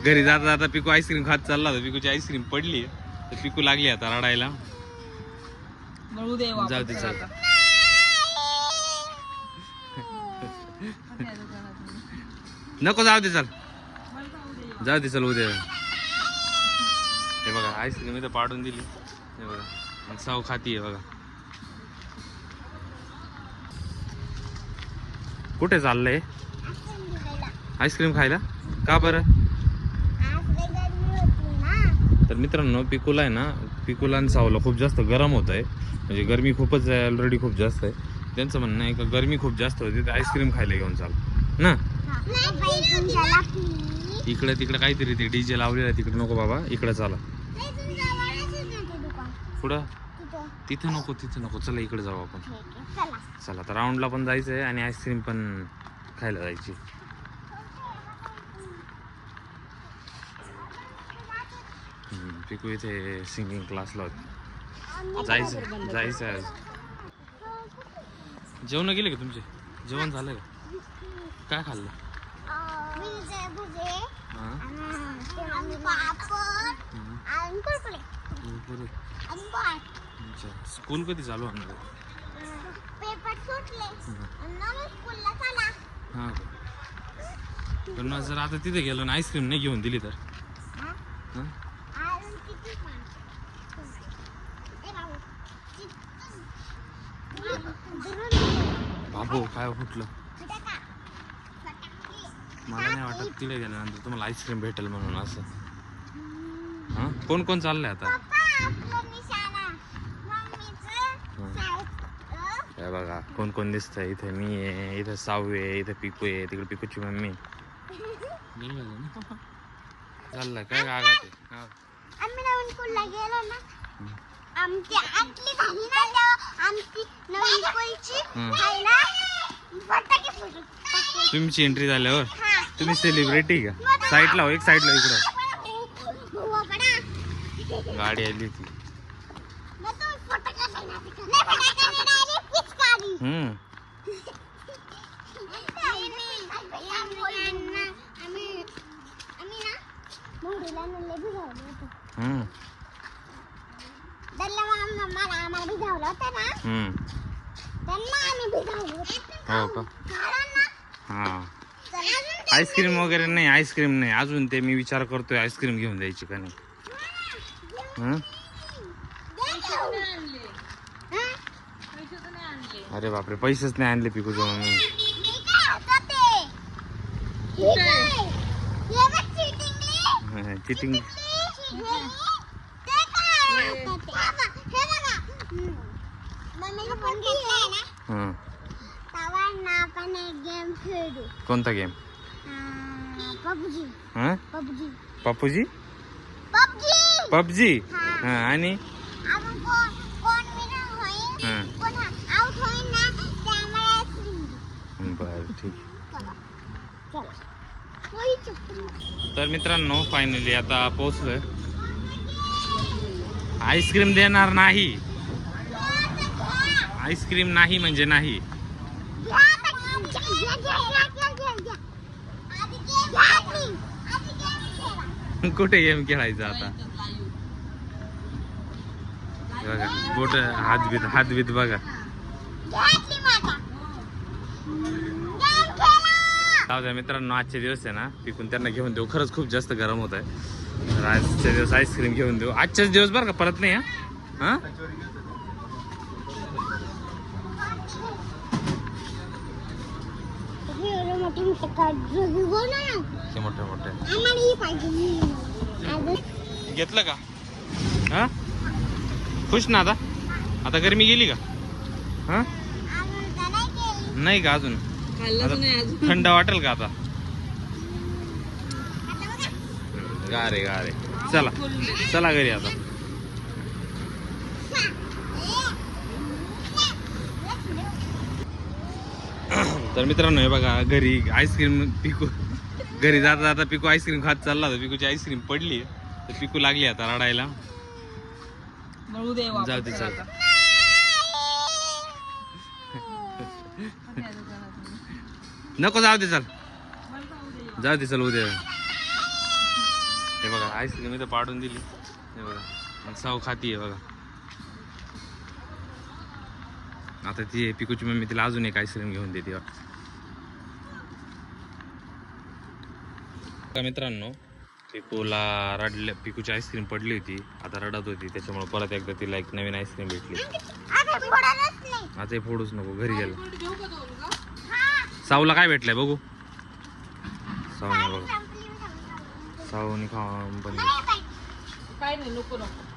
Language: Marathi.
घरी जाता जाता पिकू आईस्क्रीम खात चालला होता. पिकूची आईस्क्रीम पडली तर पिकू लागली आता रडायला. जाऊ दे चल. नको जाऊ दे चल. जाऊ दे चल उद्या. हे बघा आईस्क्रीम इथं पाडून दिली. हे बघा साव खाती आहे बघा. कुठे चाललंय आईस्क्रीम खायला? का बरं? तर मित्रांनो पिकूला आहे ना, पिकूला आणि सावला खूप जास्त गरम होत आहे. म्हणजे गरमी खूपच आहे, ऑलरेडी खूप जास्त आहे. त्यांचं म्हणणं आहे का गरमी खूप जास्त होती तर आईस्क्रीम खायला घेऊन चाल ना. इकडे तिकडे काहीतरी ते डीजे लावलेलं आहे तिकडे नको बाबा, इकडे चला. पुढं तिथं नको चला इकडे जाऊ आपण. चला तर राऊंडला पण जायचं आहे आणि आईस्क्रीम पण खायला जायची. पिकू इथे सिंगिंग क्लासला होती. जायचं आज. जेवण गेले का तुमचे? जेवण झालं का? काय खाल्लं? स्कूल कधी चालू होणार? हा पण जर आता तिथे गेलो ना आईस्क्रीम नाही घेऊन दिली तर? बाबू काय फुटलं? मला नाही वाटत तिथे गेल्यानंतर तुम्हाला आईस्क्रीम भेटेल म्हणून असं. हा कोण कोण चाललंय आता? काय बघा कोण कोण दिसतंय इथे. मी आहे इथे, साऊ आहे इथे, पिकू आहे तिकडे, पिकूची मम्मी चाललंय. काय गागात आहे? आम्ही नवीन स्कूलला गेलो ना, आमची आटली झाली ना तेव्हा आमची नवीन स्कूलची खायला फटाके फुटले. तुमची एंट्री झाल्यावर तुम्ही सेलिब्रिटी का? साईडला हो, एक साईडला इकडं गाडी आली ती. हो का? हा आईस्क्रीम वगैरे नाही, आईस्क्रीम नाही अजून. ते मी विचार करतोय आईस्क्रीम घेऊन द्यायची का नाही. अरे बापरे पैसेच नाही आणले पिकूच्या मम्मी. चिटिंग. कोणता गेम? पबजी. पबजी आणि बर ठीक. तर मित्रांनो फायनली आता पोहोचलोय. आईस्क्रीम देणार नाही, आईस्क्रीम नाही म्हणजे नाही. कुठे गेम खेळायचा आता? बघा बोट हातबीत बघा. मित्रांनो आजचे दिवस आहे ना पिकून त्यांना घेऊन देऊ. खरंच खूप जास्त गरम होत आहे तर आजच्या दिवस आईस्क्रीम घेऊन देऊ. आजच्याच दिवस बरं का, परत नाही. हा मोठे घेतलं का? हा खुश ना आता? आता गरमी गेली का? हा नाही का अजून? थंड वाटेल का आता? गारे चला चला घरी आता. तर मित्रांनो हे बघा घरी आईस्क्रीम पिकू घरी जाता जाता पिकू आईस्क्रीम खात चालला होता. पिकूची आईस्क्रीम पडली तर पिकू लागली आता रडायला. जाऊ दे चल. नको जाऊ दे चल. जाऊ दे चल उद्या. हे बघा आईस्क्रीम इथं पाडून दिली. हे बघा मग साव खाती आहे बघा. आता ती पिकूची मम्मी तिला अजून एक आईस्क्रीम घेऊन देते वाटतं. मित्रांनो पिकूला रडल्या, पिकूची आईस्क्रीम पडली होती, आता रडत होती, त्याच्यामुळे परत एकदा तिला एक नवीन आईस्क्रीम भेटली. आता फोडूच नको, घरी गेला. साऊला काय भेटलंय बघू. साऊने बघा, साऊने खा काय नाही नको नको